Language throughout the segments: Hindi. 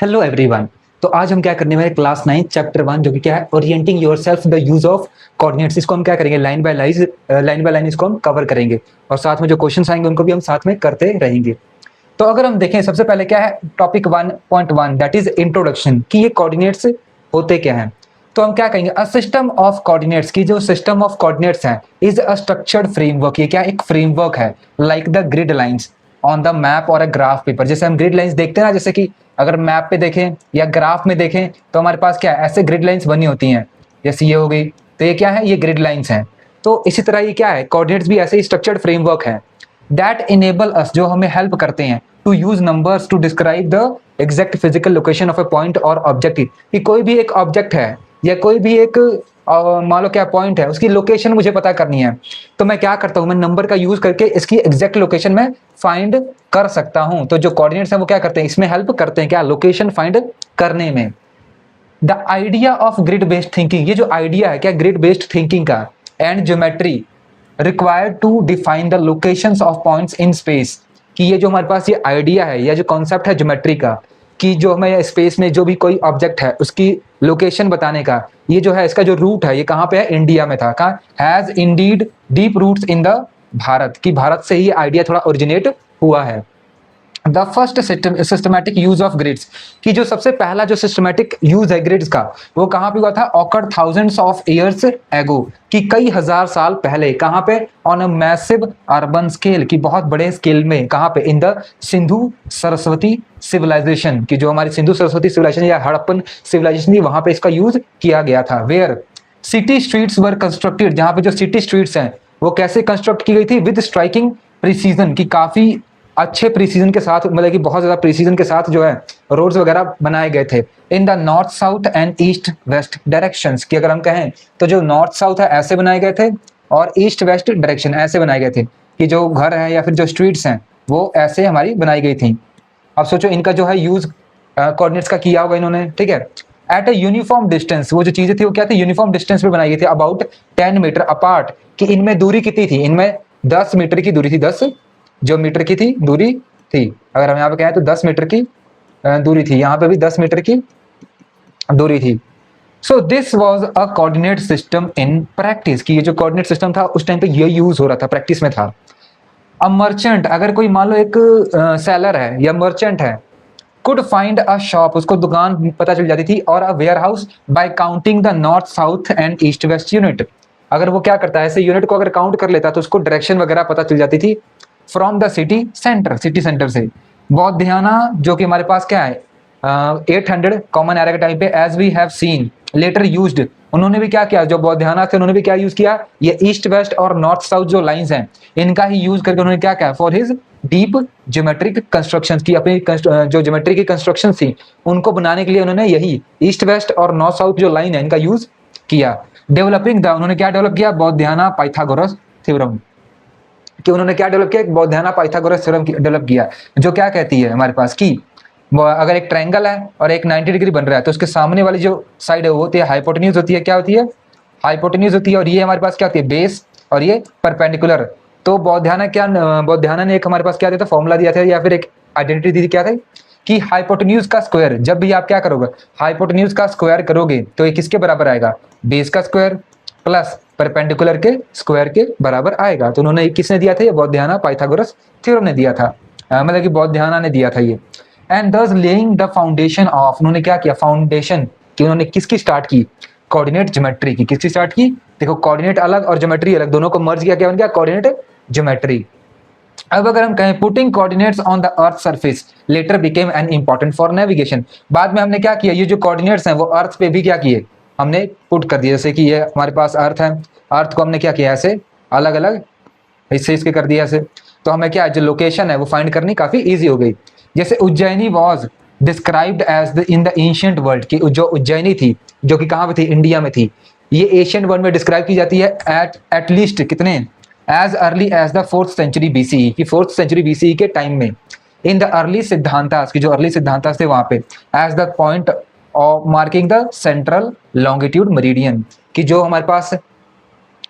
Hello everyone. तो आज हम क्या करने वाले क्लास 9 चैप्टर 1 जो कि क्या है orienting yourself the use of coordinates. इसको हम क्या करेंगे लाइन बाय लाइन इसको हम कवर करेंगे और साथ में जो क्वेश्चंस आएंगे उनको भी हम साथ में करते रहेंगे। तो अगर हम देखें सबसे पहले क्या है टॉपिक 1.1 दैट इज इंट्रोडक्शन कि ये कोऑर्डिनेट्स होते क्या हैं। तो हम क्या कहेंगे अ सिस्टम ऑफ कोऑर्डिनेट्स की जो सिस्टम ऑफ कोऑर्डिनेट्स है इज अ स्ट्रक्चर्ड फ्रेमवर्क। ये क्या एक फ्रेमवर्क है like the grid lines on the map और अ ग्राफ पेपर। जैसे हम ग्रिड लाइंस देखते हैं ना, जैसे कि अगर मैप पे देखें या ग्राफ में देखें तो हमारे पास क्या है ऐसे ग्रिड लाइंस बनी होती हैं। जैसे ये हो गई तो ये क्या है ये ग्रिड लाइंस हैं। तो इसी तरह ये क्या है कोऑर्डिनेट्स भी ऐसे ही स्ट्रक्चर्ड फ्रेमवर्क है दैट इनेबल अस जो हमें हेल्प करते हैं to use numbers to describe the exact physical location of a point और ऑब्जेक्ट। कि कोई भी एक ऑब्जेक्ट है या कोई भी एक मान लो क्या पॉइंट है उसकी लोकेशन मुझे पता करनी है तो मैं क्या करता हूं मैं नंबर का यूज करके इसकी एग्जैक्ट लोकेशन में फाइंड कर सकता हूं। तो जो कोऑर्डिनेट्स हैं वो क्या करते हैं इसमें हेल्प करते हैं क्या लोकेशन फाइंड करने में। The idea of grid based thinking ये जो आइडिया है क्या ग्रिड बेस्ड थिंकिंग का and geometry required to define the locations of points in space. कि ये जो हमारे पास ये आइडिया है या जो कॉन्सेप्ट है ज्योमेट्री का कि जो हमें स्पेस में जो भी कोई ऑब्जेक्ट है उसकी लोकेशन बताने का ये जो है इसका जो रूट है ये कहाँ पे है इंडिया में था। कहाँ has indeed deep roots in the Bharat की भारत से ही आइडिया थोड़ा ओरिजिनेट हुआ है। The first systematic use of grids की जो सबसे पहला जो सिस्टमैटिक यूज है ग्रिड्स का वो कहाँ पे हुआ था occur thousands of years ago कि कई हजार साल पहले। कहाँ पे on a massive urban scale की बहुत बड़े स्केल में। कहाँ पे in the Sindhu Saraswati civilisation की जो हमारी सिंधु सरस्वती सिविलाइजेशन या हड़प्पन सिविलाइजेशन थी वहां पे इसका यूज किया गया था। Where city streets were constructed जहां पे जो सिटी स्ट्रीट्स हैं वो कैसे कंस्ट्रक्ट की गई थी विद स्ट्राइकिंग प्रिसीजन की काफी अच्छे प्रिसीजन के साथ मतलब कि बहुत ज्यादा प्रिसीजन के साथ जो है रोड्स वगैरह बनाए गए थे in the north south and east waste directions की अगर हम कहें तो जो नॉर्थ साउथ है ऐसे बनाए गए थे और ईस्ट वेस्ट डायरेक्शन ऐसे बनाए गए थे कि जो घर है या फिर जो स्ट्रीट्स हैं वो ऐसे हमारी बनाई गई थी। अब सोचो इनका जो है यूज कोऑर्डिनेट्स का किया होगा इन्होंने ठीक है एट अ यूनिफॉर्म डिस्टेंस। वो जो चीजें थी वो क्या थी यूनिफॉर्म डिस्टेंस पे बनाई गई थी अबाउट 10 मीटर अपार्ट कि इनमें दूरी कितनी थी इनमें 10 मीटर की दूरी थी 10 जो मीटर की थी दूरी थी। अगर हम यहाँ पे कहें तो 10 मीटर की दूरी थी यहाँ पे भी 10 मीटर की दूरी थी। So this was a coordinate system in practice की ये जो कोऑर्डिनेट सिस्टम था उस टाइम पे ये यूज हो रहा था प्रैक्टिस में था। अ मर्चेंट अगर कोई मान लो एक सेलर है या मर्चेंट है कुड फाइंड अ शॉप उसको दुकान पता चल जाती थी और a warehouse by counting the north south and east west unit. अगर वो क्या करता है ऐसे यूनिट को अगर काउंट कर लेता तो उसको डायरेक्शन वगैरह पता चल जाती थी फ्रॉम द सिटी सेंटर से। बौद्धियाना जो कि हमारे पास क्या है 800 कॉमन एरा के टाइम पे as we have seen later used उन्होंने भी क्या किया जो बौद्धियाना थे उन्होंने भी क्या यूज किया ये ईस्ट वेस्ट और नॉर्थ साउथ जो लाइंस हैं इनका ही यूज करके उन्होंने क्या किया for his deep geometric construction की अपनी जो ज्योमेट्री की कंस्ट्रक्शन थी उनको बनाने के लिए उन्होंने यही ईस्ट वेस्ट और नॉर्थ साउथ जो लाइन है इनका यूज किया। डेवलपिंग द उन्होंने क्या डेवलप किया बौद्धियाना पाइथागोरस थ्योरम कि उन्होंने क्या डेवलप किया बौद्धियाना पाइथागोरस थ्योरम डेवलप किया जो क्या कहती है हमारे पास की अगर एक ट्रायंगल है और एक 90 डिग्री बन रहा है तो उसके सामने वाली जो साइड है वो होती है हाइपोटेन्यूज होती है क्या होती है हाइपोटेन्यूज होती है और ये हमारे पास क्या होती है बेस और ये परपेंडिकुलर। तो बौद्धियाना ने एक हमारे पास क्या दिया था फॉर्मूला दिया था या फिर एक आइडेंटिटी दी थी क्या था कि हाइपोटेन्यूज का स्क्वायर जब भी आप क्या करोगे हाइपोटेन्यूज का स्क्वायर करोगे तो ये किसके बराबर आएगा बेस का स्क्वायर प्लस परपेंडिकुलर के स्क्वायर के बराबर आएगा। तो उन्होंने किसने दिया था ये बौद्धियाना पाइथागोरस थ्योरम ने दिया था मतलब कि बौद्धियाना ने दिया था ये। एंड दस लेइंग द फाउंडेशन ऑफ उन्होंने क्या किया फाउंडेशन कि उन्होंने किसकी स्टार्ट की कोऑर्डिनेट ज्योमेट्री की। किसकी स्टार्ट की देखो कोऑर्डिनेट अलग और ज्योमेट्री अलग दोनों को मर्ज किया क्या बन गया कोऑर्डिनेट ज्योमेट्री। अब अगर हम कहें putting coordinates on the earth surface letter became an important for navigation. बाद में हमने क्या किया ये जो कोऑर्डिनेट्स हैं वो अर्थ पे भी क्या किए हमने पुट कर दिया। जैसे कि ये हमारे पास अर्थ है अर्थ को हमने क्या किया ऐसे अलग अलग हिस्से इसके कर दिया ऐसे तो हमें क्या जो लोकेशन है वो फाइंड करनी काफी इजी हो गई। जैसे Ujjaini was described as the in the ancient world की जो उज्जैनी थी जो कि कहाँ पे थी इंडिया में थी ये एशियन वर्ल्ड में डिस्क्राइब की जाती है एट लीस्ट कितने as early as the 4th century BCE की 4th सेंचुरी बीसीई के टाइम में। इन द अर्ली सिद्धांतास की जो अर्ली सिद्धांतास थे वहां पे as the point of marking the central longitude meridian की जो हमारे पास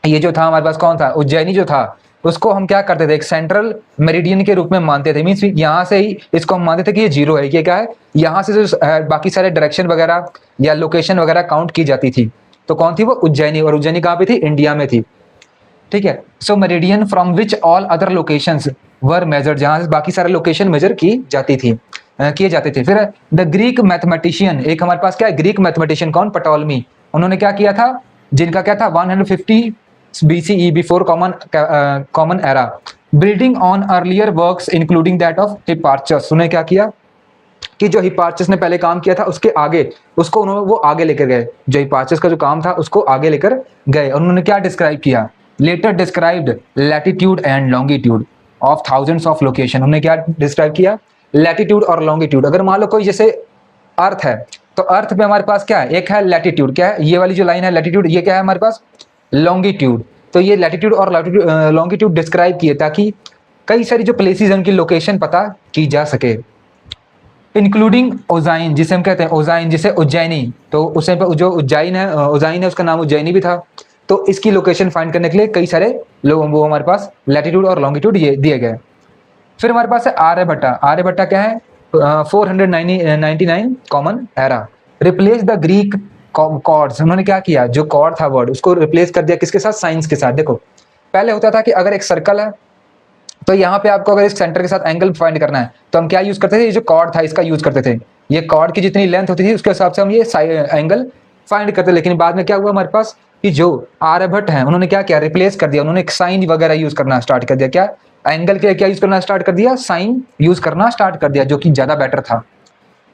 ये जो था हमारे पास कौन था उज्जैनी जो था उसको हम क्या करते थे, एक सेंट्रल मेरिडियन के रूप में मानते थे। मीन्स यहाँ से ही इसको हम मानते थे कि ये जीरो है, ये क्या है, यहाँ से जो बाकी सारे डायरेक्शन वगैरह या लोकेशन वगैरह काउंट की जाती थी। तो कौन थी वो, उज्जैनी। और उज्जैनी कहाँ पे थी, इंडिया में थी। ठीक है। So meridian from which all other locations were measured, जहां से बाकी सारे लोकेशन मेजर की जाती थी, किए जाते थे। फिर द ग्रीक मैथमेटिशियन, एक हमारे पास क्या है, ग्रीक मैथमेटिशियन कौन, पटोलमी। उन्होंने क्या किया था, जिनका क्या था 150 BCE before common era, building on earlier works including that of Hipparchus. उन्होंने क्या किया कि जो हिपार्चस ने पहले काम किया था उसके आगे उसको उन्होंने वो आगे लेकर गए, जो हिपार्चस का जो काम था उसको आगे लेकर गए। और उन्होंने क्या डिस्क्राइब किया, later described latitude and longitude of thousands of location. उन्होंने क्या डिस्क्राइब किया, लैटिट्यूड और लॉन्गिट्यूड। अगर मान लो कोई जैसे अर्थ है, तो अर्थ पे हमारे पास क्या है, एक है लैटिट्यूड, क्या है ये वाली जो लाइन है लैटिट्यूड, ये क्या है हमारे पास लॉन्गिट्यूड। तो ये लैटिट्यूड और लॉन्गिट्यूड डिस्क्राइब किए ताकि कई सारी जो प्लेसेस हैं उनकी लोकेशन पता की जा सके। इंक्लूडिंग उज्जैन, जिसे हम कहते हैं उज्जैन, जिसे उज्जैनी, तो उस टाइम पे जो उज्जैन है उसका नाम उज्जैनी भी था। तो इसकी लोकेशन फाइंड करने के लिए कई सारे लोग वो हमारे पास लैटिट्यूड और लॉन्गिट्यूड ये दिए गए। फिर हमारे पास है आर्यभट्टा। आर्यभट्टा क्या है, 499 common era, replace the Greek chords. उन्होंने क्या किया, जो कॉर्ड था वर्ड उसको रिप्लेस कर दिया किसके साथ, साइंस के साथ। देखो पहले होता था कि अगर एक सर्कल है तो यहाँ पे आपको अगर इस सेंटर के साथ एंगल फाइंड करना है तो हम क्या यूज करते थे, ये जो कॉर्ड था इसका यूज करते थे। ये कॉर्ड की जितनी लेंथ होती थी उसके हिसाब से हम ये एंगल फाइंड करते। लेकिन बाद में क्या हुआ हमारे पास कि जो आर्यभट्ट हैं उन्होंने क्या किया, रिप्लेस कर दिया। उन्होंने साइन वगैरह यूज करना स्टार्ट कर दिया। क्या एंगल के लिए क्या यूज करना स्टार्ट कर दिया, साइन यूज करना स्टार्ट कर दिया, जो कि ज्यादा बेटर था।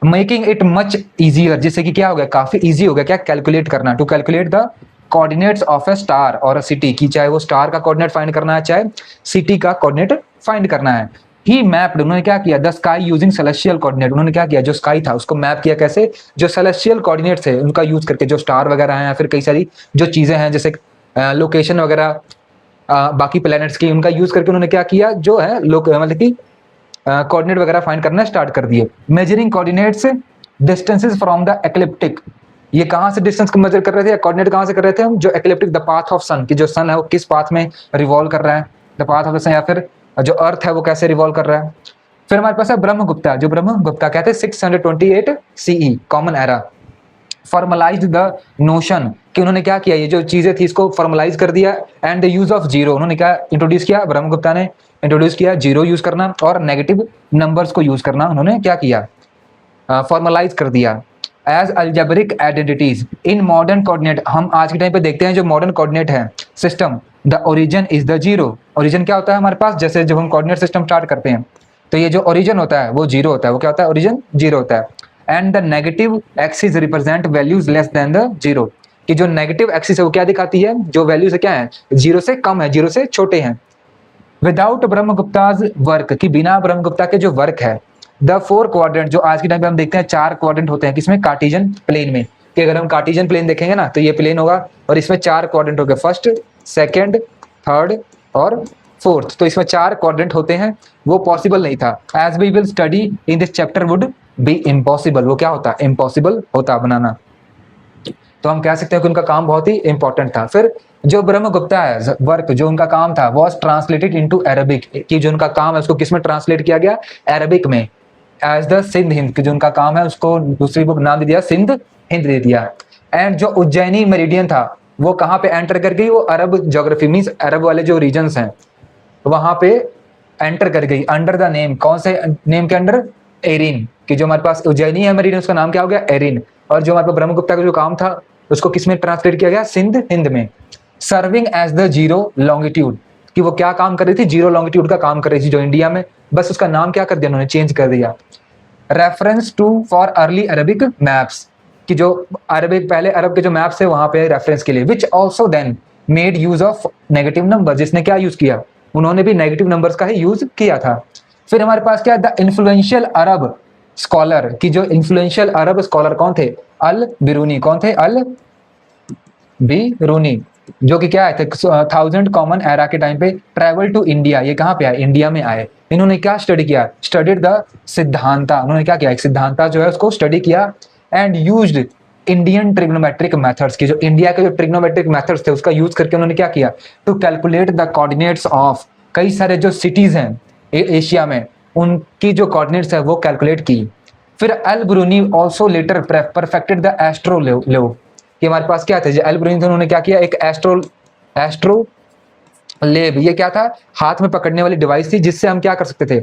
मेकिंग इट मच इजियर, जिससे कि क्या हो गया, काफी इजी हो गया क्या, कैलकुलेट करना। To calculate the coordinates of a star और अ सिटी, की चाहे वो स्टार का कोऑर्डिनेट फाइंड करना है चाहे सिटी का कोऑर्डिनेट फाइंड करना है। ही मैप्ड, उन्होंने क्या किया, the sky using celestial coordinate. उन्होंने क्या किया, जो स्काई था उसको मैप किया कैसे, जो सेलेस्टियल कोऑर्डिनेट्स है उनका यूज करके, जो स्टार वगैरह हैं या फिर कई सारी जो चीजें हैं जैसे लोकेशन वगैरह बाकी प्लैनेट्स की, उनका यूज करके उन्होंने क्या किया, जो है लोग मतलब कि कोऑर्डिनेट वगैरह फाइंड करना स्टार्ट कर दिए। Measuring coordinates distances from the ecliptic, ये कहां से डिस्टेंस को मेजर कर रहे थे या कोऑर्डिनेट कहां से कर रहे थे हम, जो एक्लिप्टिक द पाथ ऑफ सन, कि जो सन है वो किस पाथ में रिवॉल्व कर रहा है, द पाथ ऑफ द सन, या फिर जो अर्थ है वो कैसे रिवॉल्व कर रहा है। फिर हमारे पास है ब्रह्मगुप्ता, जो ब्रह्मगुप्ता कहते हैं 628 CE common era, formalise the notion, कि उन्होंने क्या किया, ये जो चीजें थी इसको फॉर्मलाइज कर दिया। And the use of zero, उन्होंने क्या इंट्रोड्यूस किया, ब्रह्मगुप्ता ने इंट्रोड्यूस किया जीरो यूज करना और नेगेटिव नंबर्स को यूज करना उन्होंने क्या किया, फॉर्मलाइज कर दिया। As algebraic identities in modern coordinate, हम आज के टाइम पे देखते हैं जो मॉडर्न कोऑर्डिनेट है system, the origin is the zero. Origin क्या होता है हमारे पास, जैसे जब हम कोऑर्डिनेट सिस्टम स्टार्ट करते हैं तो ये जो ओरिजिन होता है वो जीरो होता है, वो क्या होता है, ओरिजिन जीरो होता है। And the negative axis represent values less than the zero, कि जो नेगेटिव एक्सिस है वो क्या दिखाती है, जो वैल्यूज है क्या है, जीरो से कम है, जीरो से छोटे हैं। विदाउट ब्रह्मगुप्ताज वर्क, कि बिना ब्रह्मगुप्ता के जो वर्क है, द 4 क्वाड्रेंट, जो आज के टाइम पे हम देखते हैं 4 क्वाड्रेंट होते हैं किसमें, कार्टेशियन प्लेन में, कि अगर हम कार्टेशियन प्लेन देखेंगे ना तो ये प्लेन होगा और इसमें 4 क्वाड्रेंट हो गए, फर्स्ट, सेकंड, थर्ड और फोर्थ। तो इसमें 4 क्वाड्रेंट होते हैं, वो पॉसिबल नहीं था। As we will study in this chapter would be impossible, वो क्या होता, इम्पॉसिबल होता बनाना। तो हम कह सकते हैं कि उनका काम बहुत ही इंपॉर्टेंट था। फिर जो ब्रह्मगुप्ता है वर्क, जो उनका काम था वॉज ट्रांसलेटेड इनटू अरबिक, कि जो उनका काम है उसको किस में ट्रांसलेट किया गया, अरबिक में। एज द सिंध हिंद, कि जो उनका काम है उसको दूसरी बुक नाम दे दिया सिंध हिंद दे दिया। एंड जो उज्जैनी मेरिडियन था वो कहाँ पे एंटर कर गई, वो अरब ज्योग्राफी मीन्स अरब वाले जो रीजन्स हैं वहां पे एंटर कर गई, अंडर द नेम, कौन से नेम के अंडर, एरिन, कि जो हमारे पास उज्जैनी है मेरिडियन उसका नाम क्या हो गया, एरिन। और जो हमारे पास ब्रह्मगुप्ता का जो काम था उसको किस में ट्रांसलेट किया गया, सिंध हिंद में। Serving as the zero longitude, कि वो क्या काम कर रही थी, जीरो लॉन्गिट्यूड का काम कर रही थी जो इंडिया में, बस उसका नाम क्या कर दिया उन्होंने, चेंज कर दिया। Reference to for early Arabic maps, कि जो अरबिक पहले अरब के जो मैप्स है वहां पे रेफरेंस के लिए। Which also then made use of negative number, जिसने क्या यूज किया, उन्होंने भी नेगेटिव नंबर्स का ही यूज किया था। फिर हमारे पास क्या है, द इन्फ्लुएंशियल अरब स्कॉलर, की जो इन्फ्लुएंशियल अरब स्कॉलर कौन थे, अल बिरूनी, कौन थे, अल बिरूनी, जो कि क्या आए थे 1000 कॉमन एरा के टाइम पे, ट्रेवल टू इंडिया, ये कहाँ पे आए, इंडिया में आए। इन्होंने क्या स्टडी किया, स्टडीड द सिद्धांता, उन्होंने क्या किया, एक सिद्धांता जो है उसको स्टडी किया। And used Indian trigonometric methods, की जो इंडिया के जो ट्रिग्नोमेट्रिक मेथड्स थे उसका यूज करके उन्होंने क्या किया, to calculate the coordinates of कई सारे जो सिटीज हैं एशिया में, उनकी जो कोऑर्डिनेट्स है वो कैलकुलेट की। फिर Al Biruni also later perfected the astrolabe, कि हमारे पास क्या थे, जो एल ब्रूनी थे उन्होंने क्या किया, एक एस्ट्रो लेब, ये क्या था, हाथ में पकड़ने वाली डिवाइस थी, जिससे हम क्या कर सकते थे,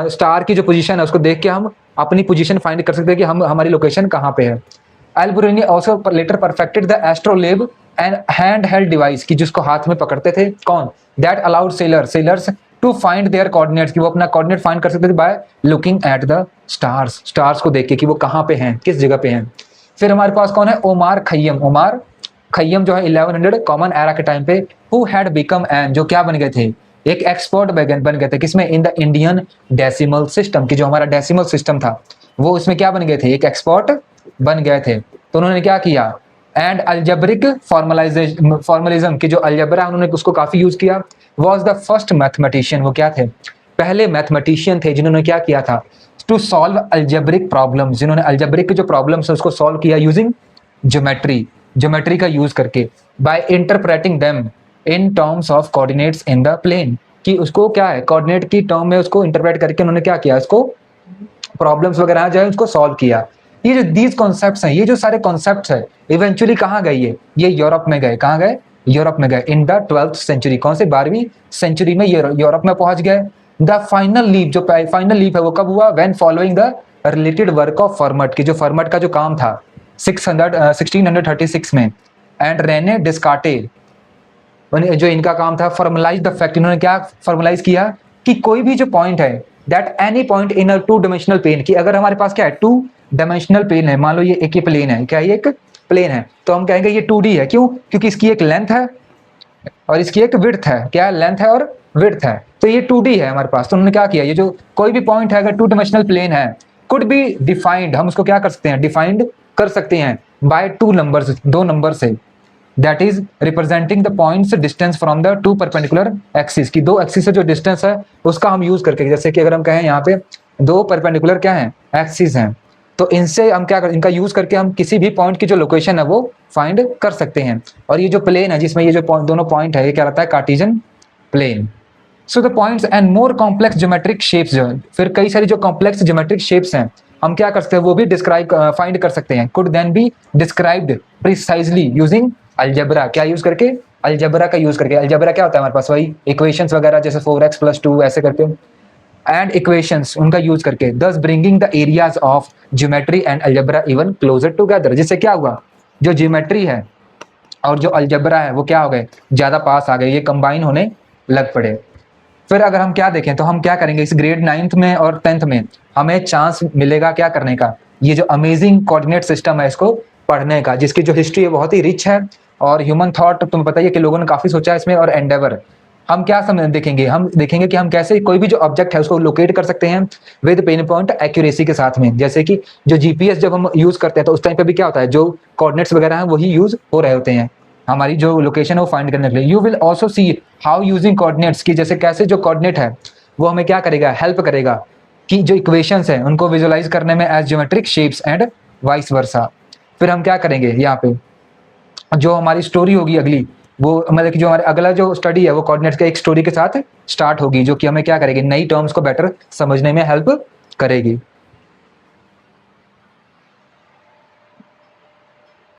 स्टार की जो पोजीशन है उसको देख के हम अपनी पोजीशन फाइंड कर सकते हैं कि हम हमारी लोकेशन कहाँ पे है। Alberuni also later perfected the astrolabe and hand held device, की जिसको हाथ में पकड़ते थे कौन, that allowed sailors to find their coordinates, कि वो अपना कोऑर्डिनेट फाइंड कर सकते थे by looking at the stars को देख के कि वो कहाँ पे हैं, किस जगह पे हैं। फिर हमारे पास कौन है, ओमार खय्यम जो है 1100 कॉमन एरा के टाइम पे, हु हैड बिकम एन, जो क्या बन गए थे, एक एक्सपर्ट बन गए थे, किसमें, in the Indian decimal system, की जो हमारा डेसिमल सिस्टम था वो उसमें क्या बन गए थे, एक एक्सपर्ट बन गए थे। तो उन्होंने क्या किया, एंड अल्जेब्रिक फॉर्मलिज्म की जो अलजेब्रा है उन्होंने उसको काफी यूज किया। वाज द फर्स्ट मैथमेटिशियन, वो क्या थे, पहले मैथमेटिशियन थे जिन्होंने क्या किया था, टू सॉल्व अल्जेब्रिक प्रॉब्लम्स, जिन्होंने अल्जेब्रिक जो प्रॉब्लम्स है उसको सॉल्व किया यूजिंग ज्योमेट्री का यूज करके, by interpreting them in terms of coordinates in the plane, कि उसको क्या है, कोऑर्डिनेट की टर्म में उसको इंटरप्रेट करके उन्होंने क्या किया, उसको प्रॉब्लम्स वगैरह जो है उसको सॉल्व किया। ये जो दीज कॉन्सेप्ट्स हैं, ये जो सारे कॉन्सेप्ट्स है, इवेंचुअली कहाँ गए, ये यूरोप में गए, कहाँ गए, यूरोप में गए, इन द 12th सेंचुरी, कौन से 12वीं सेंचुरी में ये यूरोप में पहुंच गए। द फाइनल लीप, जो फाइनल लीप है वो कब हुआ, when following the related work of Fermat, की जो फर्मट का जो काम था 1636 में, एंड रेने डिस्कार्टे, जो इनका काम था फॉर्मलाइज द फैक्ट, इन्होंने क्या फॉर्मलाइज किया कि कोई भी जो पॉइंट है, that any point in a 2 dimensional plane, की अगर हमारे पास क्या है 2 डायमेंशनल प्लेन है, मान लो ये एक ही प्लेन है, क्या ये एक प्लेन है, तो हम कहेंगे ये 2D है, क्यों, क्योंकि इसकी एक लेंथ है और इसकी एक विड्थ है, क्या लेंथ है और विड्थ है, तो ये 2D है हमारे पास। तो उन्होंने क्या किया, ये जो कोई भी पॉइंट है अगर 2 डायमेंशनल प्लेन है, कुड बी डिफाइंड, हम उसको क्या कर सकते हैं, डिफाइंड कर सकते हैं बाय 2 नंबर्स, 2 नंबर से, that is representing the points distance from the 2 perpendicular axis, की 2 एक्सिस से जो डिस्टेंस है उसका हम यूज करके, जैसे कि अगर हम कहें यहाँ पे 2 परपेंडिकुलर क्या है, एक्सिस हैं, तो इनसे हम क्या कर, इनका यूज करके हम किसी भी पॉइंट की जो लोकेशन है वो फाइंड कर सकते हैं। और ये जो प्लेन है जिसमें ये जो दोनों पॉइंट है, ये क्या रहता है, Cartesian plane. So the points and more complex geometric shapes, जो है फिर कई सारी जो कॉम्प्लेक्स ज्योमेट्रिक शेप्स हैं हम क्या कर सकते हैं, वो भी डिस्क्राइब फाइंड कर सकते हैं, could then be described precisely using algebra, क्या यूज करके, अलजेब्रा का यूज करके। अलजेब्रा क्या होता है हमारे पास, वही इक्वेशंस वगैरह, जैसे 4x + 2 ऐसे करके, एंड इक्वेशंस उनका यूज करके, thus bringing the areas of geometry and algebra even closer together, जिससे क्या हुआ, जो ज्योमेट्री है और जो अलजेब्रा है वो क्या हो गए, ज्यादा पास आ गए, ये कंबाइन होने लग पड़े। फिर अगर हम क्या देखें तो हम क्या करेंगे, इस ग्रेड 9th में और 10th में हमें चांस मिलेगा क्या करने का, ये जो अमेजिंग कोऑर्डिनेट सिस्टम है इसको पढ़ने का, जिसकी जो हिस्ट्री है बहुत ही रिच है, और ह्यूमन थॉट तुम्हें पता ही है कि लोगों ने काफी सोचा है इसमें, और एंडेवर हम क्या समझ देखेंगे, हम देखेंगे कि हम कैसे कोई भी जो ऑब्जेक्ट है उसको लोकेट कर सकते हैं विद पिन पॉइंट एक्यूरेसी के साथ में। जैसे कि जो जीपीएस जब हम यूज करते हैं तो उस टाइम पे भी क्या होता है, जो कोऑर्डिनेट्स वगैरह हैं वही यूज हो रहे होते हैं हमारी जो लोकेशन है वो फाइंड करने के लिए। You will also see how using coordinates, की जैसे कैसे जो कोऑर्डिनेट है वो हमें क्या करेगा, हेल्प करेगा कि जो इक्वेशंस है उनको विजुअलाइज करने में as geometric shapes and vice versa. फिर हम क्या करेंगे, यहाँ पे जो हमारी स्टोरी होगी अगली, वो मतलब कि जो हमारे अगला जो स्टडी है वो कोऑर्डिनेट्स के एक स्टोरी के साथ स्टार्ट होगी, जो कि हमें क्या करेगी, नई टर्म्स को बेटर समझने में हेल्प करेगी।